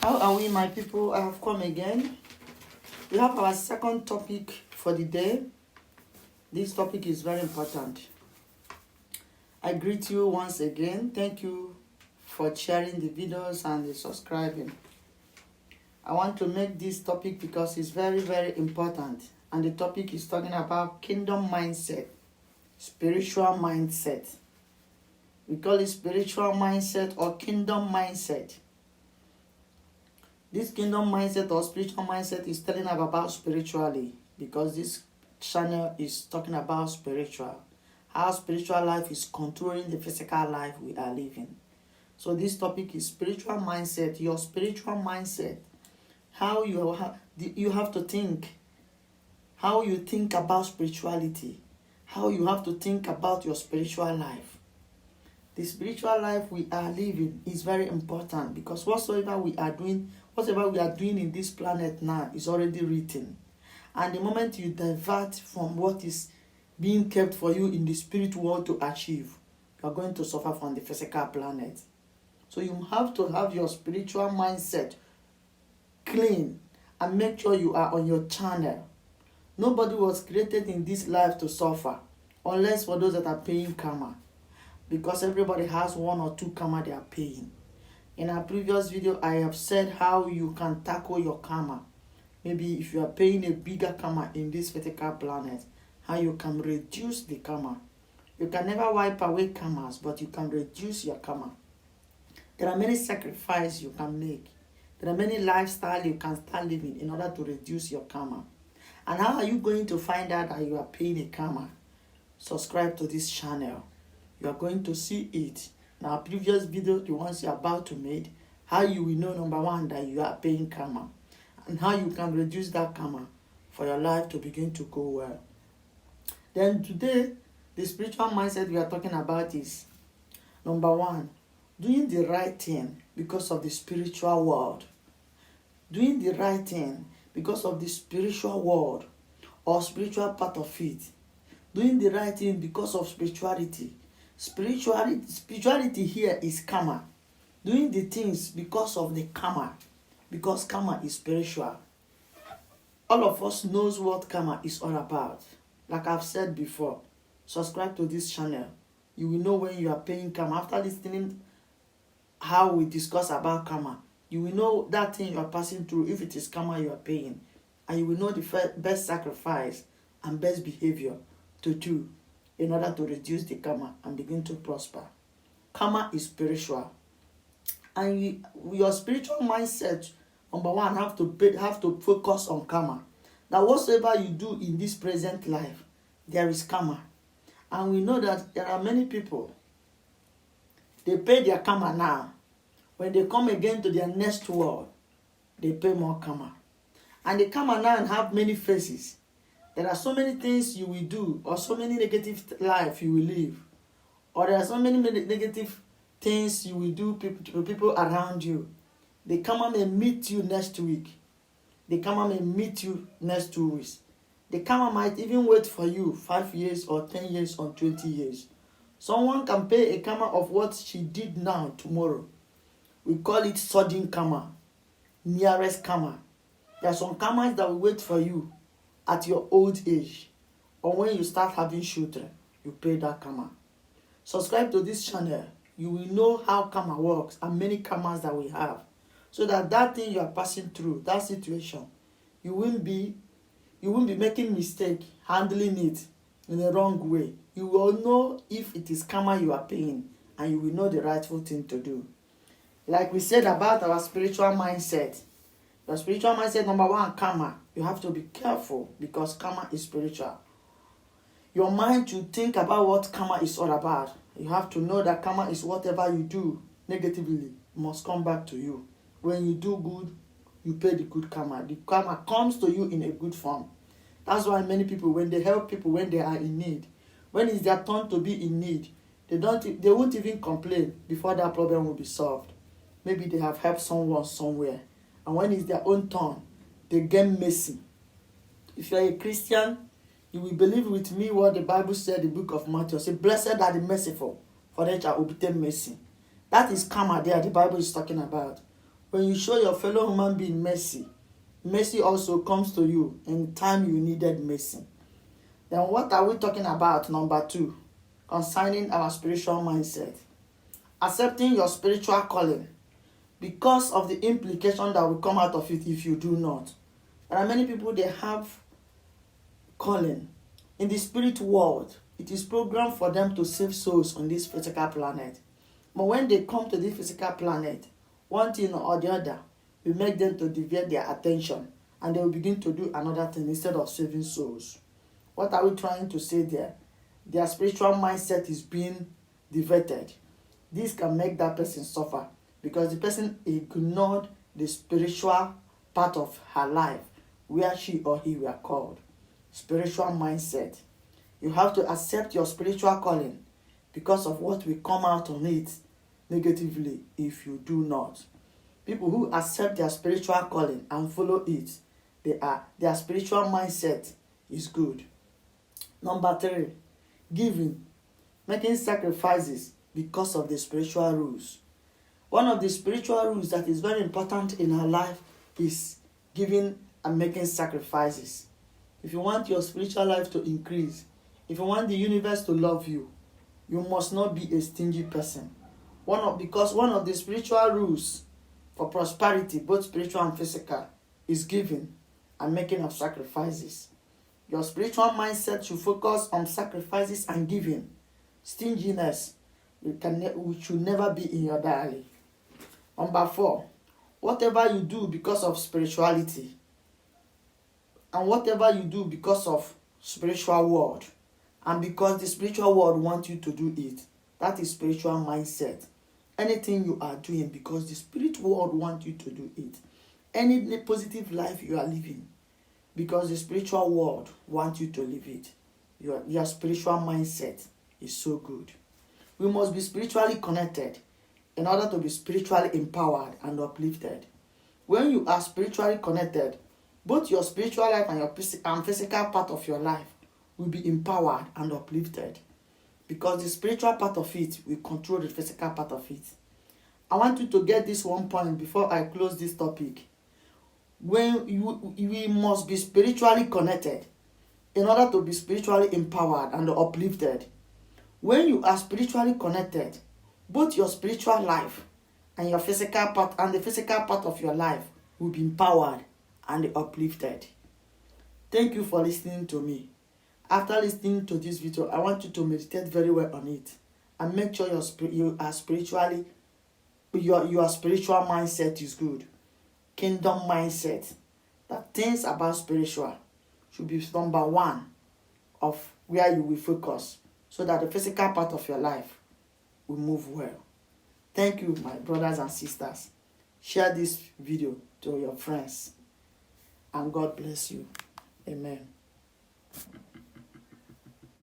How are we, my people? I have come again. We have our second topic for the day. This topic is very important. I greet you once again. Thank you for sharing the videos and the subscribing. I want to make this topic because it's very, very important. And the topic is talking about kingdom mindset, spiritual mindset. We call it spiritual mindset or kingdom mindset. This kingdom mindset or spiritual mindset is telling us about spiritually, because this channel is talking about spiritual. How spiritual life is controlling the physical life we are living. So this topic is spiritual mindset, your spiritual mindset. How you have to think. How you think about spirituality. How you have to think about your spiritual life. The spiritual life we are living is very important, because whatsoever we are doing in this planet now is already written. And the moment you divert from what is being kept for you in the spirit world to achieve, you are going to suffer from the physical planet. So you have to have your spiritual mindset clean and make sure you are on your channel. Nobody was created in this life to suffer, unless for those that are paying karma. Because everybody has one or two karma they are paying. In our previous video, I have said how you can tackle your karma. Maybe if you are paying a bigger karma in this physical planet, how you can reduce the karma. You can never wipe away karmas, but you can reduce your karma. There are many sacrifices you can make. There are many lifestyles you can start living in order to reduce your karma. And how are you going to find out that you are paying a karma? Subscribe to this channel. You are going to see it. In our previous video, the ones you are about to make, how you will know, number one, that you are paying karma, and how you can reduce that karma for your life to begin to go well. Then today, the spiritual mindset we are talking about is, number one, doing the right thing because of the spiritual world. Doing the right thing because of the spiritual world or spiritual part of it. Doing the right thing because of spirituality. Spirituality here is karma. Doing the things because of the karma. Because karma is spiritual. All of us knows what karma is all about. Like I've said before, subscribe to this channel. You will know when you are paying karma. After listening how we discuss about karma, you will know that thing you are passing through, if it is karma you are paying. And you will know the best sacrifice and best behavior to do in order to reduce the karma and begin to prosper. Karma is spiritual. And your spiritual mindset, number one, have to focus on karma. That whatsoever you do in this present life, there is karma. And we know that there are many people, they pay their karma now. When they come again to their next world, they pay more karma. And the karma now have many faces. There are so many things you will do, or so many negative life you will live, or there are so many negative things you will do to people around you. The karma may meet you next week. The karma may meet you next 2 weeks. The karma might even wait for you 5 years or 10 years or 20 years. Someone can pay a karma of what she did now tomorrow. We call it sudden karma, nearest karma. There are some karmas that will wait for you at your old age, or when you start having children, you pay that karma. Subscribe to this channel. You will know how karma works and many karmas that we have, so that thing you are passing through, that situation, you won't be making mistake handling it in the wrong way. You will know if it is karma you are paying, and you will know the rightful thing to do. Like we said about our spiritual mindset. Your spiritual mindset, number one, karma. You have to be careful, because karma is spiritual. Your mind should think about what karma is all about. You have to know that karma is whatever you do negatively must come back to you. When you do good, you pay the good karma. The karma comes to you in a good form. That's why many people, when they help people when they are in need, when it's their turn to be in need, they won't even complain before that problem will be solved. Maybe they have helped someone somewhere, and when it's their own turn, they get messy. If you are a Christian, you will believe with me what the Bible said in the book of Matthew. Say, blessed are the merciful, for they shall obtain mercy. That is karma there the Bible is talking about. When you show your fellow human being mercy, mercy also comes to you in time you needed mercy. Then what are we talking about? Number 2, concerning our spiritual mindset. Accepting your spiritual calling because of the implication that will come out of it if you do not. There are many people, they have calling. In the spirit world, it is programmed for them to save souls on this physical planet. But when they come to this physical planet, one thing or the other will make them to deviate their attention, and they will begin to do another thing instead of saving souls. What are we trying to say there? Their spiritual mindset is being diverted. This can make that person suffer because the person ignored the spiritual part of her life where she or he were called. Spiritual mindset. You have to accept your spiritual calling because of what will come out on it negatively if you do not. People who accept their spiritual calling and follow it, their spiritual mindset is good. Number 3, giving, making sacrifices because of the spiritual rules. One of the spiritual rules that is very important in our life is giving and making sacrifices. If you want your spiritual life to increase, if you want the universe to love you, you must not be a stingy person. Because one of the spiritual rules for prosperity, both spiritual and physical, is giving and making of sacrifices. Your spiritual mindset should focus on sacrifices and giving. Stinginess should never be in your diary. Number 4, whatever you do because of spirituality and whatever you do because of spiritual world and because the spiritual world wants you to do it, that is spiritual mindset. Anything you are doing because the spirit world wants you to do it. Any positive life you are living because the spiritual world wants you to live it. Your spiritual mindset is so good. We must be spiritually connected in order to be spiritually empowered and uplifted. When you are spiritually connected, both your spiritual life and your physical part of your life will be empowered and uplifted because the spiritual part of it will control the physical part of it. I want you to get this one point before I close this topic. We must be spiritually connected in order to be spiritually empowered and uplifted. When you are spiritually connected, both your spiritual life and your physical part and the physical part of your life will be empowered and uplifted. Thank you for listening to me. After listening to this video, I want you to meditate very well on it and make sure your spiritual mindset is good. Kingdom mindset. That things about spiritual should be number 1 of where you will focus so that the physical part of your life will move well. Thank you, my brothers and sisters. Share this video to your friends. And God bless you. Amen.